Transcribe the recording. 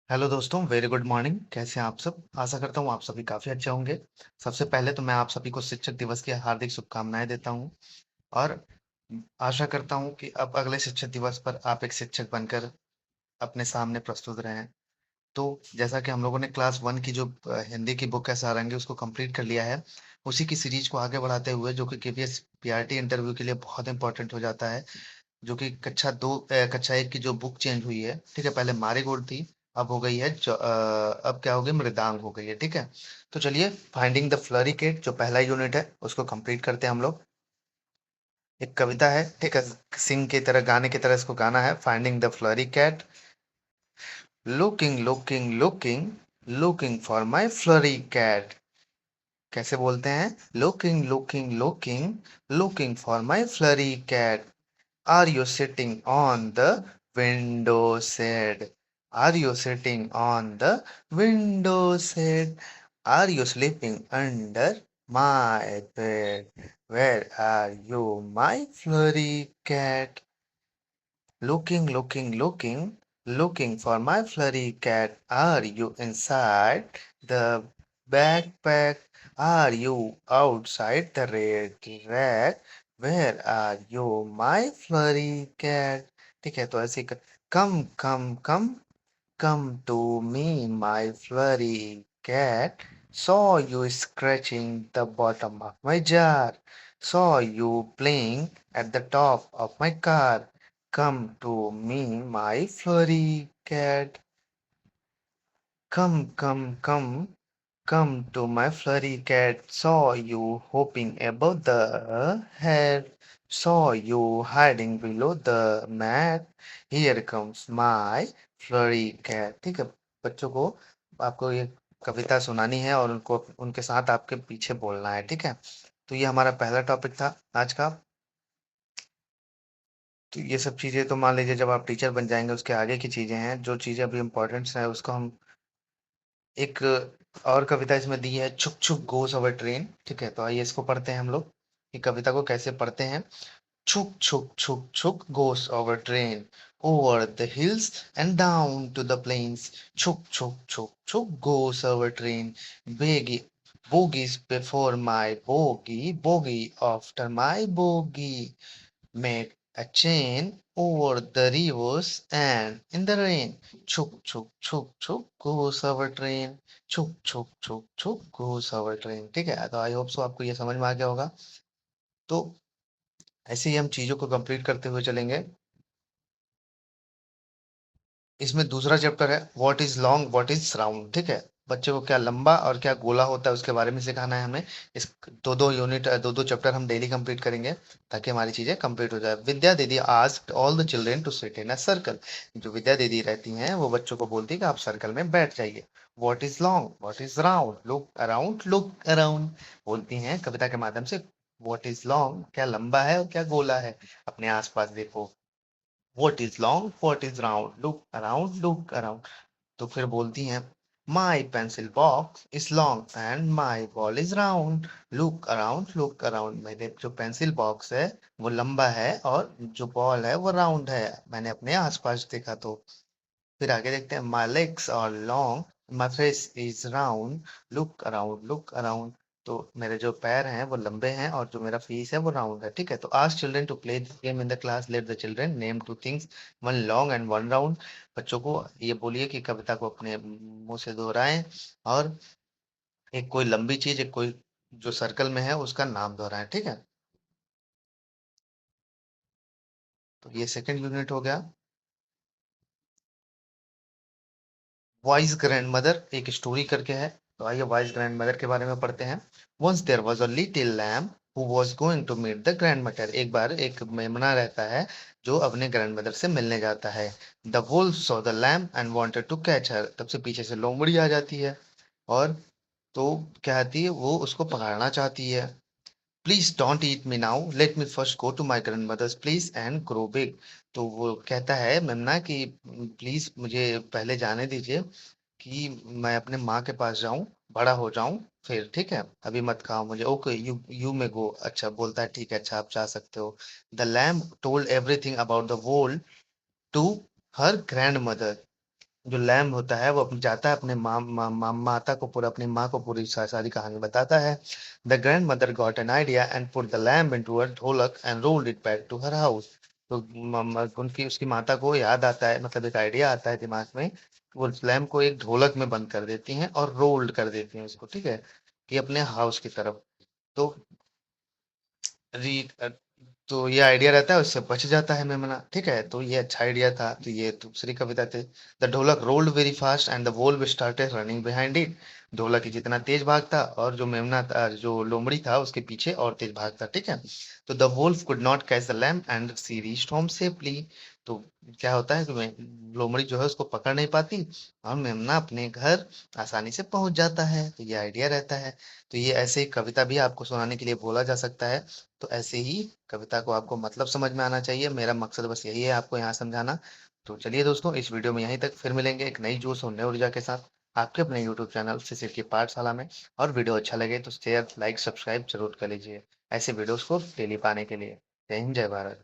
Hello दोस्तों, very good morning. कैसे हैं आप सब? आशा करता हूँ आप सभी काफी अच्छे होंगे। सबसे पहले तो मैं आप सभी को शिक्षक दिवस की हार्दिक शुभकामनाएं देता हूँ और आशा करता हूँ कि अब अगले शिक्षक दिवस पर आप एक शिक्षक बनकर अपने सामने प्रस्तुत रहें। तो जैसा कि हम लोगों ने क्लास वन की जो हिंदी की बुक है सारंगी, उसको कंप्लीट कर लिया है। उसी की सीरीज को आगे बढ़ाते हुए, जो कि केवीएस पीआरटी इंटरव्यू के लिए बहुत इंपॉर्टेंट हो जाता है, जो कि कक्षा एक की जो बुक चेंज हुई है, ठीक है। पहले मारीगोल्ड थी, अब हो गई है अब क्या हो गई, मृदांग हो गई है, ठीक है। तो चलिए, फाइंडिंग द फ्लरी किड जो पहला यूनिट है उसको कंप्लीट करते हैं हम लोग। एक कविता है, ठीक है। सिंग की तरह, गाने की तरह इसको गाना है। Finding the flurry cat, looking for my flurry cat. कैसे बोलते हैं? Looking for my flurry cat. Are you sitting on the window sill? Are you sitting on the window sill? Are you sleeping under my bed? Where are you, my flurry cat? Looking for my flurry cat. Are you inside the backpack? Are you outside the red rack? Where are you, my flurry cat? ठीक है, तो ऐसे come to me, my flurry cat. Saw you scratching the bottom of my jar. Saw you playing at the top of my car. Come to me, my flurry cat. Come to my flurry cat. Saw you hopping above the head. Saw you hiding below the mat. Here comes my flurry cat. ठीक है बच्चों को, आपको ये कविता सुनानी है और उनको उनके साथ आपके पीछे बोलना है, ठीक है। तो ये हमारा पहला टॉपिक था आज का। तो ये सब चीजें तो मान लीजिए जब आप टीचर बन जाएंगे उसके आगे की चीजें हैं। जो चीजें अभी इम्पोर्टेंट है उसको हम एक और कविता इसमें दी है, छुक छुक गोस अवर ट्रेन, ठीक है। तो आइए इसको पढ़ते हैं हम लोग। ये कविता को कैसे पढ़ते हैं? छुक छुक छुक छुक goes our train over the hills and down to the plains. छुक छुक छुक छुक goes our train, bogie bogies before my bogie after my bogie, made a chain over the rivers and in the rain. Chuk chuk chuk chuk goes our train. Chuk chuk chuk chuk goes our train। ठीक है, तो I hope so आपको ये समझ में आ गया होगा। तो ऐसे ही हम चीजों को कंप्लीट करते हुए चलेंगे। इसमें दूसरा चैप्टर है, what is long what is round, ठीक है। बच्चे को क्या लंबा और क्या गोला होता है उसके बारे में सिखाना है हमें। इस दो दो यूनिट, दो दो चैप्टर हम डेली कंप्लीट करेंगे ताकि हमारी चीजें कंप्लीट हो जाए। Vidya didi asked all the children to sit in a circle. जो विद्या दीदी रहती हैं वो बच्चों को बोलती है कि आप सर्कल में बैठ जाइए। What is long what is round, look around बोलती हैं कविता के माध्यम से। व्हाट इज लॉन्ग, क्या लंबा है और क्या गोला है, अपने आसपास देखो। What is long? What is round? Look around, look around। तो फिर बोलती हैं, My pencil box is long and my ball is round। look around। मेरे जो पेंसिल बॉक्स है वो लंबा है और जो बॉल है वो राउंड है। मैंने अपने आसपास देखा। तो फिर आगे देखते हैं, my legs are long my face is round. Look around. तो मेरे जो पैर हैं वो लंबे हैं और जो मेरा फेस है वो राउंड है, ठीक है। तो ask children to play the game in the class, let the children name two things, one long and one round. बच्चों को ये बोलिए कि कविता को अपने मुंह से दोहराएं और एक कोई लंबी चीज, एक कोई जो सर्कल में है उसका नाम दोहराएं, ठीक है। तो ये सेकंड यूनिट हो गया। वाइज ग्रैंड मदर एक स्टोरी करके है। तो आइए वाइज ग्रैंड मदर के बारे में पढ़ते हैं। Once there was a little lamb who was going to meet the grandmother. एक बार एक मेमना रहता है जो अपने ग्रैंड मदर से मिलने जाता है। The wolf saw the lamb and wanted to catch her. तब से पीछे से लोमड़ी आ जाती है और तो क्या कहती है, वो उसको पकड़ना चाहती है। Please don't eat me now, let me first go to my grandmother's please and grow big. तो वो कहता है मेमना कि प्लीज मुझे पहले जाने दीजिए कि मैं अपने माँ के पास जाऊं, बड़ा हो जाऊं, फिर ठीक है, अभी मत खाओ मुझे। ओके, यू मे गो। अच्छा बोलता है, ठीक है, अच्छा आप जा सकते हो। The lamb told everything about the wolf to her grandmother. जो लैम्ब होता है वो जाता है अपने माता को पूरा अपनी माँ को पूरी सारी कहानी बताता है। The grandmother got an idea and put the lamb into a dholak and rolled it back to her house. तो उनकी उसकी माता को याद आता है, मतलब एक आइडिया आता है दिमाग में, वो लैम्प को एक ढोलक में बंद कर देती हैं और रोल्ड कर देती हैं उसको, ठीक है, कि अपने हाउस की तरफ। तो रीड तो ये आइडिया रहता है, उससे बच जाता है मेमना, ठीक है। तो ये अच्छा आइडिया था। तो ये दूसरी कविता थी। द ढोलक rolled very fast and the valve started running behind it. ढोलक ही जितना तेज भागता और जो मेमना था, जो लोमड़ी था, उसके पीछे और तेज भागता, ठीक है। तो the Wolff could not catch the lamp and she reached home safely. तो क्या होता है कि लोमड़ी जो है उसको पकड़ नहीं पाती और मेमना अपने घर आसानी से पहुंच जाता है। तो ये आइडिया रहता है। तो ये ऐसे ही कविता भी आपको सुनाने के लिए बोला जा सकता है। तो ऐसे ही कविता को आपको मतलब समझ में आना चाहिए। मेरा मकसद बस यही है, आपको यहाँ समझाना। तो चलिए दोस्तों, इस वीडियो में यहीं तक, फिर मिलेंगे एक नई जोश और नई ऊर्जा के साथ आपके अपने यूट्यूब चैनल शिशिर की पाठशाला में। और वीडियो अच्छा लगे तो शेयर, लाइक, सब्सक्राइब जरूर कर लीजिए ऐसे वीडियोस को डेली पाने के लिए। जय हिंद, जय भारत।